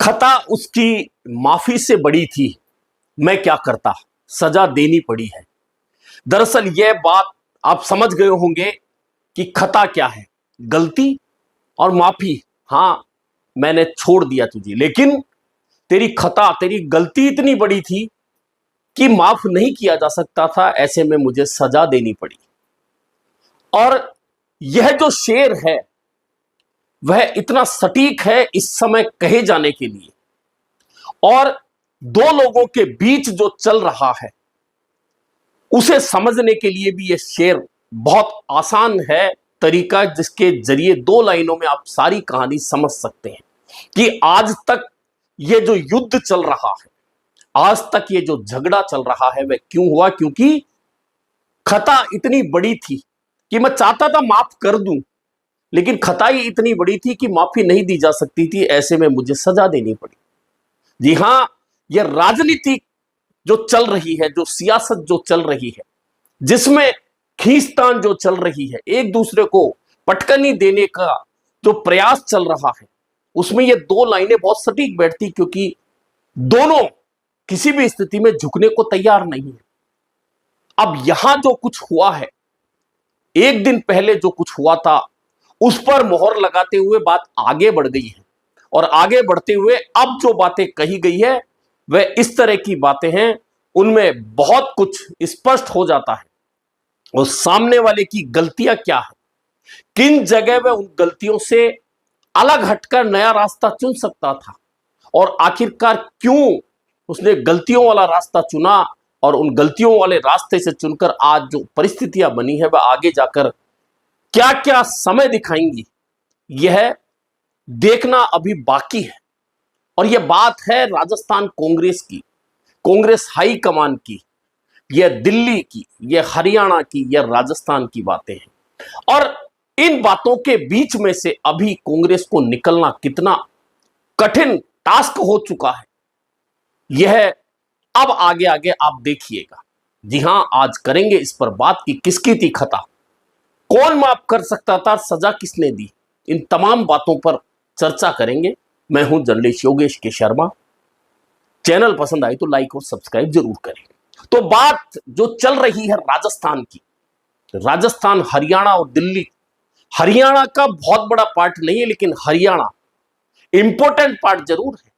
खता उसकी माफी से बड़ी थी, मैं क्या करता, सजा देनी पड़ी है। दरअसल यह बात आप समझ गए होंगे कि खता क्या है, गलती और माफी। हां, मैंने छोड़ दिया तुझे, लेकिन तेरी खता, तेरी गलती इतनी बड़ी थी कि माफ नहीं किया जा सकता था, ऐसे में मुझे सजा देनी पड़ी। और यह जो शेर है वह इतना सटीक है इस समय कहे जाने के लिए, और दो लोगों के बीच जो चल रहा है उसे समझने के लिए भी यह शेर बहुत आसान है तरीका, जिसके जरिए दो लाइनों में आप सारी कहानी समझ सकते हैं कि आज तक यह जो युद्ध चल रहा है, आज तक ये जो झगड़ा चल रहा है, वह क्यों हुआ? क्योंकि खता इतनी बड़ी थी कि मैं चाहता था माफ कर दूं, लेकिन खता ही इतनी बड़ी थी कि माफी नहीं दी जा सकती थी, ऐसे में मुझे सजा देनी पड़ी। जी हां, यह राजनीति जो चल रही है, जो सियासत जो चल रही है, जिसमें खींचतान जो चल रही है, एक दूसरे को पटकनी देने का जो प्रयास चल रहा है, उसमें ये दो लाइनें बहुत सटीक बैठती, क्योंकि दोनों किसी भी स्थिति में झुकने को तैयार नहीं है। अब यहां जो कुछ हुआ है, एक दिन पहले जो कुछ हुआ था, उस पर मोहर लगाते हुए बात आगे बढ़ गई है, और आगे बढ़ते हुए अब जो बातें कही गई है वह इस तरह की बातें हैं, उनमें बहुत कुछ स्पष्ट हो जाता है और सामने वाले की गलतियां क्या है, किन जगह वह उन गलतियों से अलग हटकर नया रास्ता चुन सकता था, और आखिरकार क्यों उसने गलतियों वाला रास्ता चुना, और उन गलतियों वाले रास्ते से चुनकर आज जो परिस्थितियां बनी है वह आगे जाकर क्या क्या समय दिखाएंगी, यह देखना अभी बाकी है। और यह बात है राजस्थान कांग्रेस की, कांग्रेस हाई कमान की, यह दिल्ली की, यह हरियाणा की, यह राजस्थान की बातें हैं। और इन बातों के बीच में से अभी कांग्रेस को निकलना कितना कठिन टास्क हो चुका है, यह अब आगे आगे आप देखिएगा। जी हां, आज करेंगे इस पर बात कि किसकी थी खता, कौन माफ कर सकता था, सजा किसने दी, इन तमाम बातों पर चर्चा करेंगे। मैं हूं जर्नलिस्ट योगेश के शर्मा। चैनल पसंद आई तो लाइक और सब्सक्राइब जरूर करें। तो बात जो चल रही है राजस्थान की, राजस्थान, हरियाणा और दिल्ली, हरियाणा का बहुत बड़ा पार्ट नहीं है, लेकिन हरियाणा इंपॉर्टेंट पार्ट जरूर है।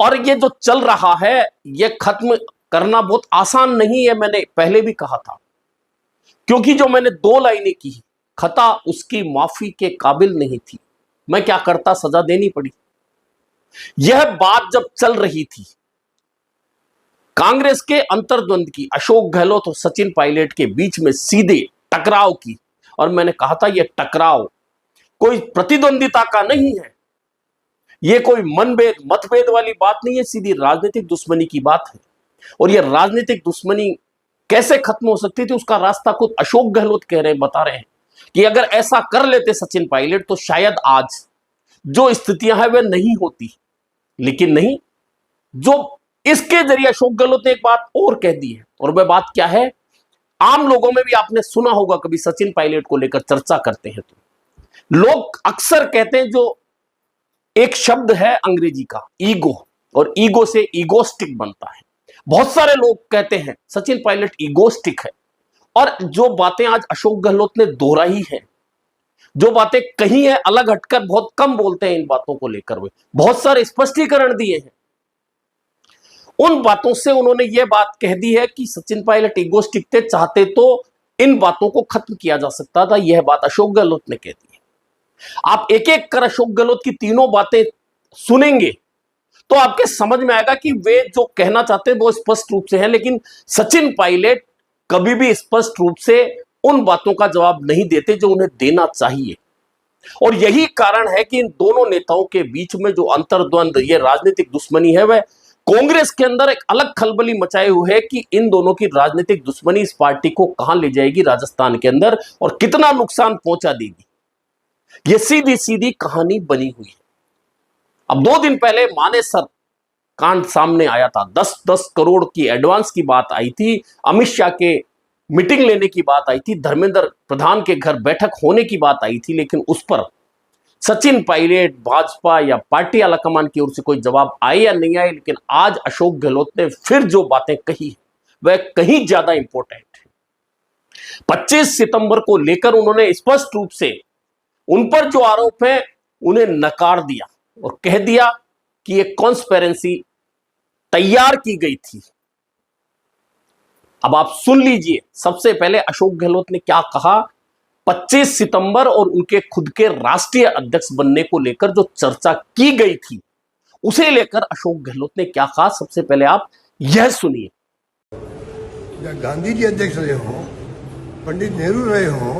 और ये जो चल रहा है यह खत्म करना बहुत आसान नहीं है, मैंने पहले भी कहा था, क्योंकि जो मैंने दो लाइनें की, खता उसकी माफी के काबिल नहीं थी, मैं क्या करता, सजा देनी पड़ी। यह बात जब चल रही थी कांग्रेस के अंतर्द्वंद की, अशोक गहलोत और सचिन पायलट के बीच में सीधे टकराव की, और मैंने कहा था यह टकराव कोई प्रतिद्वंदिता का नहीं है, यह कोई मनभेद मतभेद वाली बात नहीं है, सीधी राजनीतिक दुश्मनी की बात है। और यह राजनीतिक दुश्मनी कैसे खत्म हो सकती थी, उसका रास्ता खुद अशोक गहलोत कह रहे हैं, बता रहे हैं कि अगर ऐसा कर लेते सचिन पायलट तो शायद आज जो स्थितियां हैं वह नहीं होती। लेकिन नहीं, जो इसके जरिए अशोक गहलोत ने एक बात और कह दी है, और वह बात क्या है, आम लोगों में भी आपने सुना होगा, कभी सचिन पायलट को लेकर चर्चा करते हैं तो लोग अक्सर कहते हैं, जो एक शब्द है अंग्रेजी का ईगो, और ईगो से ईगोस्टिक बनता है। बहुत सारे लोग कहते हैं सचिन पायलट ईगोस्टिक है, और जो बातें आज अशोक गहलोत ने दोहराई है, जो बातें कही है अलग हटकर, बहुत कम बोलते हैं इन बातों को लेकर, वे बहुत सारे स्पष्टीकरण दिए हैं। उन बातों से उन्होंने यह बात कह दी है कि सचिन पायलट ईगोस्टिक थे, चाहते तो इन बातों को खत्म किया जा सकता था, यह बात अशोक गहलोत ने कह दी है। आप एक एक कर अशोक गहलोत की तीनों बातें सुनेंगे तो आपके समझ में आएगा कि वे जो कहना चाहते हैं वो स्पष्ट रूप से है, लेकिन सचिन पायलट कभी भी स्पष्ट रूप से उन बातों का जवाब नहीं देते जो उन्हें देना चाहिए। और यही कारण है कि इन दोनों नेताओं के बीच में जो अंतर्द्वंद, ये राजनीतिक दुश्मनी है, वह कांग्रेस के अंदर एक अलग खलबली मचाए हुए है कि इन दोनों की राजनीतिक दुश्मनी इस पार्टी को कहां ले जाएगी राजस्थान के अंदर, और कितना नुकसान पहुंचा देगी। यह सीधी सीधी कहानी बनी हुई है। अब 2 दिन पहले मानेसर कांड सामने आया था, 10-10 करोड़ की एडवांस की बात आई थी, अमित शाह के मीटिंग लेने की बात आई थी, धर्मेंद्र प्रधान के घर बैठक होने की बात आई थी, लेकिन उस पर सचिन पायलट, भाजपा या पार्टी आलाकमान की ओर से कोई जवाब आए या नहीं आए, लेकिन आज अशोक गहलोत ने फिर जो बातें कही वह कहीं ज्यादा इंपॉर्टेंट है। 25 सितंबर को लेकर उन्होंने स्पष्ट रूप से उन पर जो आरोप है उन्हें नकार दिया और कह दिया कि यह कॉन्स्पिरेसी तैयार की गई थी। अब आप सुन लीजिए, सबसे पहले अशोक गहलोत ने क्या कहा। 25 सितंबर और उनके खुद के राष्ट्रीय अध्यक्ष बनने को लेकर जो चर्चा की गई थी उसे लेकर अशोक गहलोत ने क्या कहा, सबसे पहले आप यह सुनिए। गांधी जी अध्यक्ष रहे हो, पंडित नेहरू रहे हो,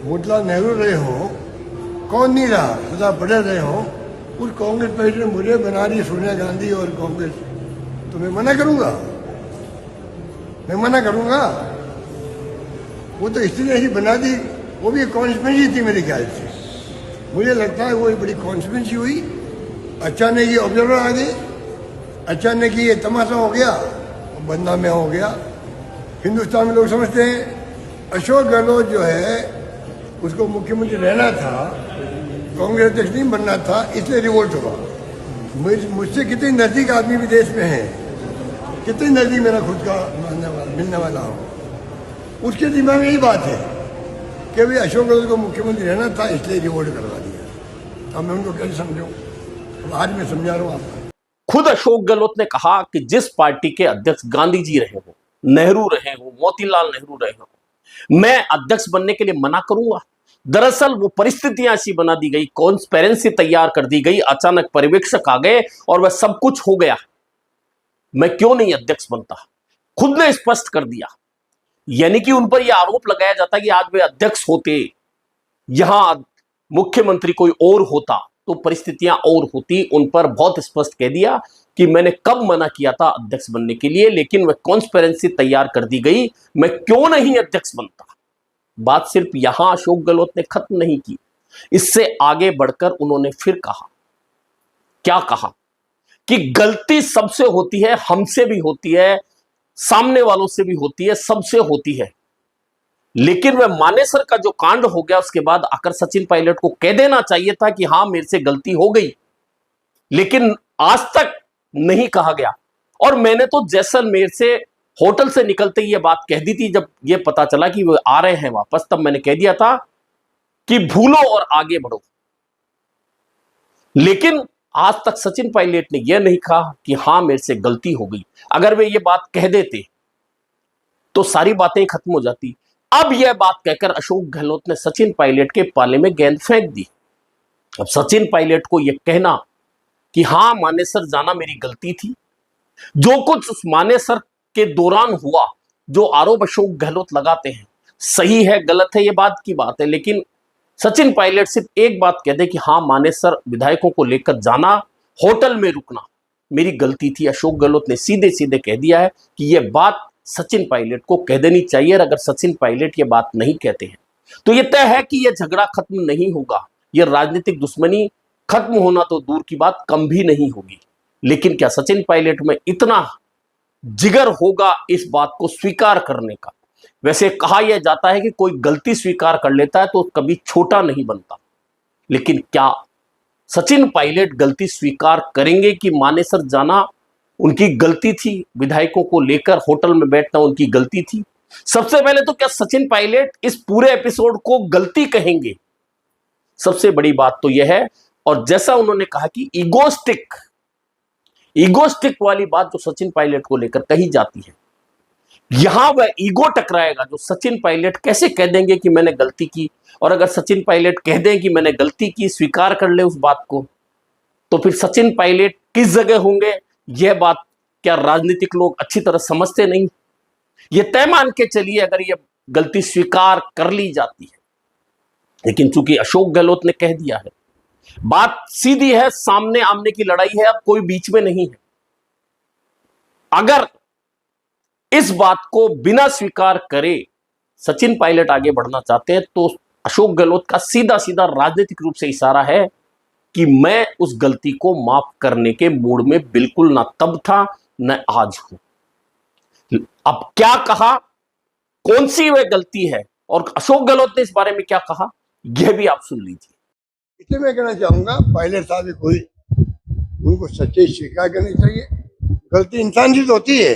मोतीलाल नेहरू रहे हो, कौन नहीं रहा, सरदार पटेल रहे हो, उस कांग्रेस पार्टी ने मुझे बना दी सोनिया गांधी और कांग्रेस, तो मैं मना करूंगा? मैं मना करूंगा? वो तो इसलिए ही बना दी, वो भी कॉन्स्पिरेसी थी मेरे ख्याल से। मुझे लगता है वो एक बड़ी कॉन्स्पिरेसी हुई। अचानक ये ऑब्जर्वर आ गए, अचानक ये तमाशा हो गया, बदनामी हो गया। हिंदुस्तान में लोग समझते हैं अशोक गहलोत जो है उसको मुख्यमंत्री रहना था, कांग्रेस अध्यक्ष नहीं बनना था, इसलिए रिवोल्ट हुआ। मुझसे कितने नजदीक आदमी भी देश में है, कितने नजदीक मेरा खुद का मिलने वाला हो, उसके दिमाग में यही बात है कि भाई अशोक गहलोत को मुख्यमंत्री रहना था, इसलिए रिवोल्ट करवा दिया। अब मैं उनको कैसे समझूं? अब आज मैं समझा रहा हूं आपको। खुद अशोक गहलोत ने कहा कि जिस पार्टी के अध्यक्ष गांधी जी रहे हो, नेहरू रहे हो, मोतीलाल नेहरू रहे हो, मैं अध्यक्ष बनने के लिए मना करूंगा? दरअसल वो परिस्थितियां ऐसी बना दी गई, कॉन्स्पिरेसी तैयार कर दी गई, अचानक पर्यवेक्षक आ गए और वह सब कुछ हो गया। मैं क्यों नहीं अध्यक्ष बनता? खुद ने स्पष्ट कर दिया। यानी कि उन पर यह आरोप लगाया जाता कि आज वे अध्यक्ष होते, यहां मुख्यमंत्री कोई और होता तो परिस्थितियां और होती। उन पर बहुत स्पष्ट कह दिया कि मैंने कब मना किया था अध्यक्ष बनने के लिए, लेकिन वह कॉन्स्पिरेसी तैयार कर दी गई, मैं क्यों नहीं अध्यक्ष बनता। बात सिर्फ यहां अशोक गहलोत ने खत्म नहीं की, इससे आगे बढ़कर उन्होंने फिर कहा, क्या कहा कि गलती सबसे होती है, हमसे भी होती है, सामने वालों से भी होती है, सबसे होती है। लेकिन वह मानेसर का जो कांड हो गया उसके बाद आकर सचिन पायलट को कह देना चाहिए था कि हां मेरे से गलती हो गई, लेकिन आज तक नहीं कहा गया। और मैंने तो जैसलमेर से होटल से निकलते ही यह बात कह दी थी, जब यह पता चला कि वो आ रहे हैं वापस, तब मैंने कह दिया था कि भूलो और आगे बढ़ो। लेकिन आज तक सचिन पायलट ने यह नहीं कहा कि हां मेरे से गलती हो गई। अगर वे ये बात कह देते तो सारी बातें खत्म हो जाती। अब यह बात कहकर अशोक गहलोत ने सचिन पायलट के पाले में गेंद फेंक दी। अब सचिन पायलट को यह कहना कि हां मानेसर जाना मेरी गलती थी, जो कुछ उस मानेसर के दौरान हुआ, जो आरोप अशोक गहलोत लगाते हैं, सही है गलत है ये बात की बात है, लेकिन सचिन पायलट सिर्फ एक बात कह दे कि हां मानेसर विधायकों को लेकर जाना, होटल में रुकना मेरी गलती थी। अशोक गहलोत ने सीधे सीधे कह दिया है कि यह बात सचिन पायलट को कह देनी चाहिए, और अगर सचिन पायलट ये बात नहीं कहते हैं तो यह तय है कि यह झगड़ा खत्म नहीं होगा, यह राजनीतिक दुश्मनी खत्म होना तो दूर की बात, कम भी नहीं होगी। लेकिन क्या सचिन पायलट में इतना जिगर होगा इस बात को स्वीकार करने का? वैसे कहा यह जाता है कि कोई गलती स्वीकार कर लेता है तो कभी छोटा नहीं बनता, लेकिन क्या सचिन पायलट गलती स्वीकार करेंगे कि मानेसर जाना उनकी गलती थी, विधायकों को लेकर होटल में बैठना उनकी गलती थी? सबसे पहले तो क्या सचिन पायलट इस पूरे एपिसोड को गलती कहेंगे? सबसे बड़ी बात तो यह है, और जैसा उन्होंने कहा कि ईगोस्टिक वाली बात जो सचिन पायलट को लेकर कही जाती है, यहां वह ईगो टकराएगा। जो सचिन पायलट कैसे कह देंगे कि मैंने गलती की, और अगर सचिन पायलट कह दें कि मैंने गलती की, स्वीकार कर ले उस बात को, तो फिर सचिन पायलट किस जगह होंगे, यह बात क्या राजनीतिक लोग अच्छी तरह समझते नहीं? यह तय मान के चलिए अगर यह गलती स्वीकार कर ली जाती है, लेकिन चूंकि अशोक गहलोत ने कह दिया है, बात सीधी है, सामने आमने की लड़ाई है, अब कोई बीच में नहीं है। अगर इस बात को बिना स्वीकार करे सचिन पायलट आगे बढ़ना चाहते हैं तो अशोक गहलोत का सीधा सीधा राजनीतिक रूप से इशारा है कि मैं उस गलती को माफ करने के मूड में बिल्कुल ना तब था न आज हूं। अब क्या कहा, कौन सी वह गलती है और अशोक गहलोत ने इस बारे में क्या कहा, यह भी आप सुन लीजिए। इसलिए मैं कहना चाहूंगा पायलट साहब भी कोई उनको सच्चाई स्वीकार करनी चाहिए। गलती इंसान से तो होती है,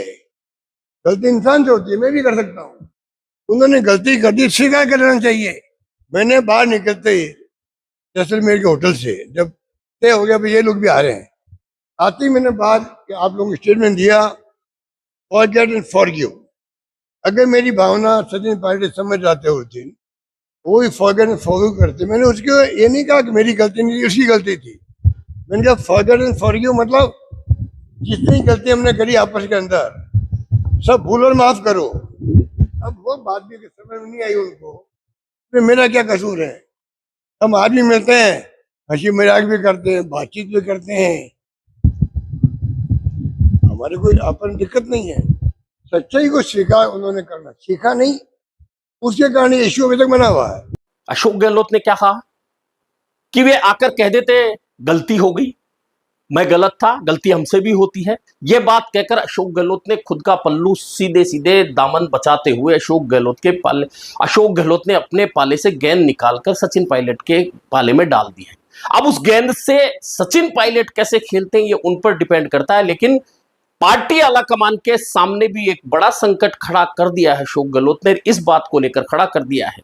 गलती इंसान से होती है, मैं भी कर सकता हूँ। उन्होंने गलती कर दी, स्वीकार कर लेना चाहिए। मैंने बाहर निकलते ही जैसलमेर के होटल से जब तय हो गया भाई ये लोग भी आ रहे हैं, आते ही मैंने बात कि आप लोगों को स्टेटमेंट दिया, फॉरगेट एंड फॉरगिव। अगर मेरी भावना सचिन पायलट समझ जाते उस दिन, वो भी फॉरगेट एंड फॉरगिव करते। मैंने उसको ये नहीं कहा कि मेरी गलती नहीं थी, उसकी गलती थी। मैंने कहा फॉरगेट एंड फॉरगिव मतलब जितनी गलती हमने करी आपस के अंदर सब भूल और माफ करो। अब वो बात भी समझ में नहीं आई उनको, तो मेरा क्या कसूर है। हम आदमी मिलते हैं, हंसी मजाक भी करते हैं, बातचीत भी करते हैं, हमारे कोई अपन दिक्कत नहीं है। सच्चाई को स्वीकार उन्होंने करना सीखा नहीं, उसके कारण ये इश्यू अभी तक बना हुआ है। अशोक गहलोत ने क्या कहा कि वे आकर कह देते गलती हो गई, मैं गलत था, गलती हमसे भी होती है। यह बात कहकर अशोक गहलोत ने खुद का पल्लू सीधे सीधे दामन बचाते हुए अशोक गहलोत ने अपने पाले से गेंद निकालकर सचिन पायलट के पाले में डाल दी है। अब उस गेंद से सचिन पायलट कैसे खेलते हैं ये उन पर डिपेंड करता है, लेकिन पार्टी आलाकमान के सामने भी एक बड़ा संकट खड़ा कर दिया है। अशोक गहलोत ने इस बात को लेकर खड़ा कर दिया है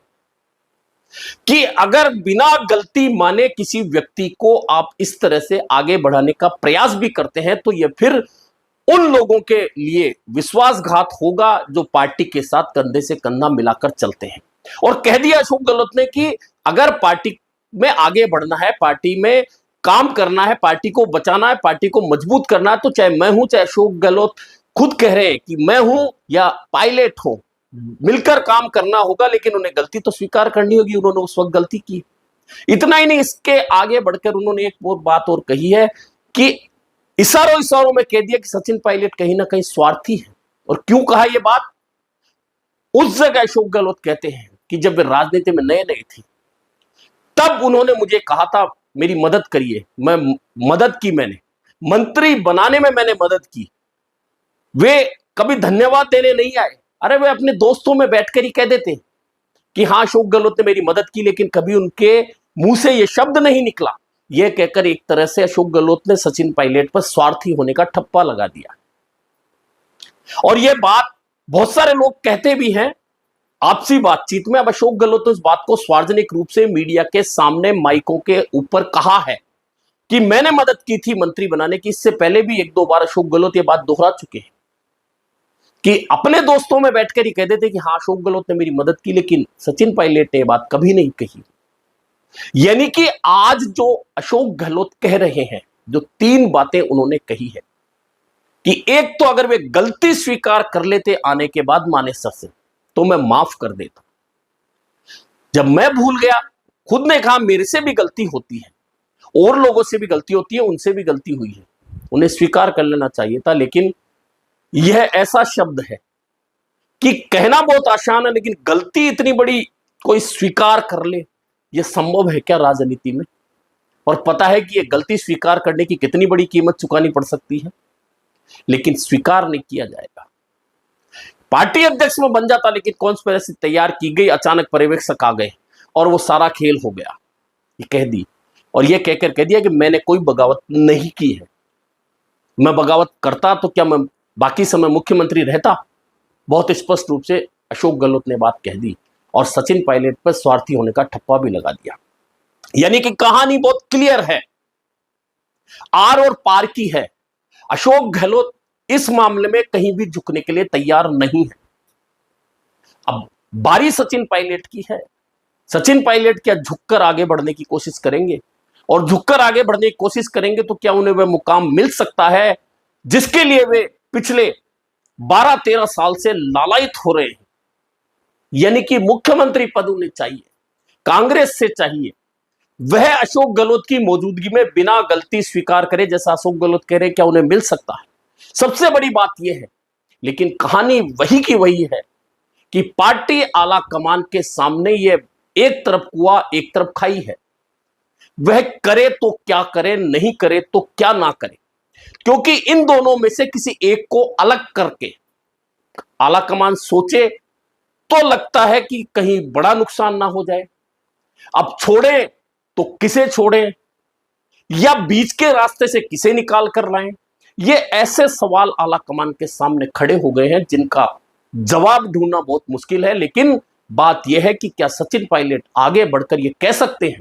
कि अगर बिना गलती माने किसी व्यक्ति को आप इस तरह से आगे बढ़ाने का प्रयास भी करते हैं तो यह फिर उन लोगों के लिए विश्वासघात होगा जो पार्टी के साथ कंधे से कंधा मिलाकर चलते हैं। और कह दिया अशोक गहलोत ने कि अगर पार्टी में आगे बढ़ना है, पार्टी में काम करना है, पार्टी को बचाना है, पार्टी को मजबूत करना है, तो चाहे मैं हूं, चाहे अशोक गहलोत खुद कह रहे हैं कि मैं हूं या पायलट हूं, मिलकर काम करना होगा, लेकिन उन्हें गलती तो स्वीकार करनी होगी। उन्होंने उस वक्त गलती की। इतना ही नहीं, इसके आगे बढ़कर उन्होंने एक और बात और कही है कि इशारों इशारों में कह दिया कि सचिन पायलट कहीं ना कहीं स्वार्थी है। और क्यों कहा यह बात? उस जगह अशोक गहलोत कहते हैं कि जब वे राजनीति में नए नए थे तब उन्होंने मुझे कहा था मेरी मदद करिए, मैं मदद की, मैंने मंत्री बनाने में मैंने मदद की। वे कभी धन्यवाद देने नहीं आए, अरे वे अपने दोस्तों में बैठकर ही कह देते कि हाँ अशोक गहलोत ने मेरी मदद की, लेकिन कभी उनके मुंह से यह शब्द नहीं निकला। यह कहकर एक तरह से अशोक गहलोत ने सचिन पायलट पर स्वार्थी होने का ठप्पा लगा दिया। और यह बात बहुत सारे लोग कहते भी हैं आपसी बातचीत में। अब अशोक गहलोत ने इस बात को सार्वजनिक रूप से मीडिया के सामने माइकों के ऊपर कहा है कि मैंने मदद की थी मंत्री बनाने की। इससे पहले भी एक दो बार अशोक गहलोत यह बात दोहरा चुके हैं कि अपने दोस्तों में बैठकर ही कह देते कि हाँ अशोक गहलोत ने मेरी मदद की, लेकिन सचिन पायलट ने यह बात कभी नहीं कही। यानी कि आज जो अशोक गहलोत कह रहे हैं, जो तीन बातें उन्होंने कही है कि एक तो अगर वे गलती स्वीकार कर लेते आने के बाद मानेसर से तो मैं माफ कर देता। जब मैं भूल गया, खुद ने कहा मेरे से भी गलती होती है, और लोगों से भी गलती होती है, उनसे भी गलती हुई है, उन्हें स्वीकार कर लेना चाहिए था। लेकिन यह ऐसा शब्द है कि कहना बहुत आसान है, लेकिन गलती इतनी बड़ी कोई स्वीकार कर ले, यह संभव है क्या राजनीति में? और पता है कि यह गलती स्वीकार करने की कितनी बड़ी कीमत चुकानी पड़ सकती है, लेकिन स्वीकार नहीं किया जाएगा। पार्टी अध्यक्ष में बन जाता, लेकिन कॉन्स्पिरेसी तैयार की गई, अचानक पर्यवेक्षक आ गए और वो सारा खेल हो गया। ये कह दी, और ये कहकर कह दिया कि मैंने कोई बगावत नहीं की है। मैं बगावत करता तो क्या मैं बाकी समय मुख्यमंत्री रहता? बहुत स्पष्ट रूप से अशोक गहलोत ने बात कह दी और सचिन पायलट पर स्वार्थी होने का ठप्पा भी लगा दिया। यानी कि कहानी बहुत क्लियर है, आर और पार की है। अशोक गहलोत इस मामले में कहीं भी झुकने के लिए तैयार नहीं है। अब बारी सचिन पायलट की है। सचिन पायलट क्या झुककर आगे बढ़ने की कोशिश करेंगे? और झुककर आगे बढ़ने की कोशिश करेंगे तो क्या उन्हें वह मुकाम मिल सकता है जिसके लिए वे पिछले 12-13 साल से लालायित हो रहे हैं? यानी कि मुख्यमंत्री पद उन्हें चाहिए, कांग्रेस से चाहिए। वह अशोक गहलोत की मौजूदगी में बिना गलती स्वीकार करे, जैसा अशोक गहलोत कह रहे हैं, क्या उन्हें मिल सकता है? सबसे बड़ी बात यह है, लेकिन कहानी वही की वही है कि पार्टी आला कमान के सामने यह एक तरफ कुआं एक तरफ खाई है। वह करे तो क्या करे, नहीं करे तो क्या ना करे, क्योंकि इन दोनों में से किसी एक को अलग करके आला कमान सोचे तो लगता है कि कहीं बड़ा नुकसान ना हो जाए। अब छोड़े तो किसे छोड़ें या बीच के रास्ते से किसे निकाल कर लाएं? ये ऐसे सवाल आला कमान के सामने खड़े हो गए हैं जिनका जवाब ढूंढना बहुत मुश्किल है। लेकिन बात यह है कि क्या सचिन पायलट आगे बढ़कर यह कह सकते हैं,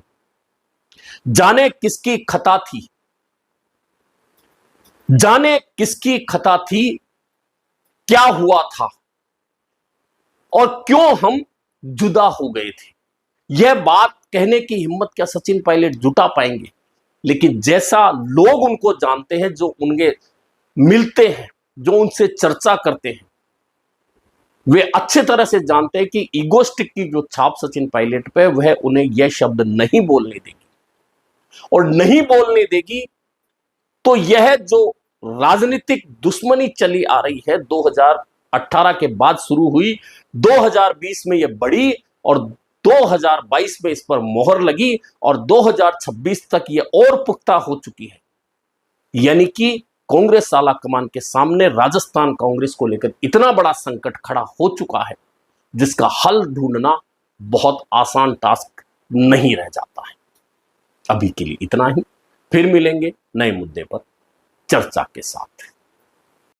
जाने किसकी खता थी, जाने किसकी खता थी, क्या हुआ था और क्यों हम जुदा हो गए थे? यह बात कहने की हिम्मत क्या सचिन पायलट जुटा पाएंगे? लेकिन जैसा लोग उनको जानते हैं, जो उनके मिलते हैं, जो उनसे चर्चा करते हैं, वे अच्छे तरह से जानते हैं कि ईगोस्टिक की जो छाप सचिन पायलट पे, वह उन्हें यह शब्द नहीं बोलने देगी। और नहीं बोलने देगी तो यह जो राजनीतिक दुश्मनी चली आ रही है 2018 के बाद शुरू हुई, 2020 में यह बढ़ी और 2022 में इस पर मोहर लगी और 2026 तक यह और पुख्ता हो चुकी है। यानी कि कांग्रेस आला कमान के सामने राजस्थान कांग्रेस को लेकर इतना बड़ा संकट खड़ा हो चुका है जिसका हल ढूंढना बहुत आसान टास्क नहीं रह जाता है। अभी के लिए इतना ही, फिर मिलेंगे नए मुद्दे पर चर्चा के साथ।